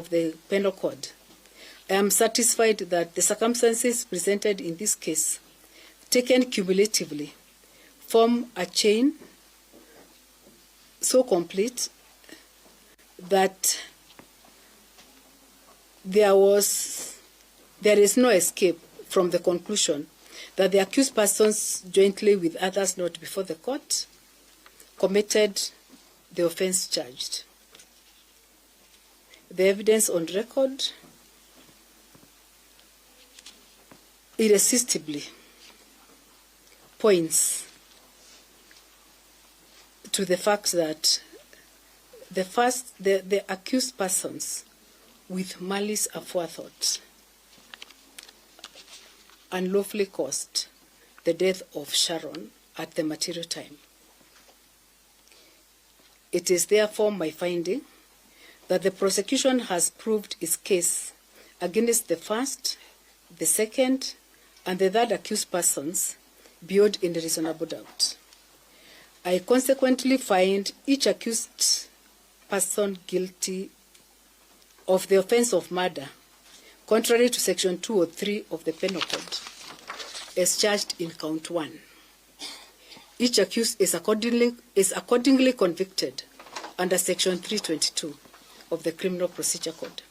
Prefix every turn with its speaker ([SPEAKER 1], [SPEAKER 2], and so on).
[SPEAKER 1] of the Penal Code, I am satisfied that the circumstances presented in this case, taken cumulatively, form a chain so complete that there is no escape from the conclusion that the accused persons, jointly with others not before the court, committed the offense charged. The evidence on record irresistibly points to the fact that the accused persons with malice aforethought unlawfully caused the death of Sharon at the material time. It is therefore my finding that the prosecution has proved its case against the first, the second, and the third accused persons beyond any reasonable doubt. I consequently find each accused person guilty of the offense of murder, contrary to Section 203 of the Penal Code, as charged in Count 1. Each accused is accordingly convicted under Section 322 of the Criminal Procedure Code.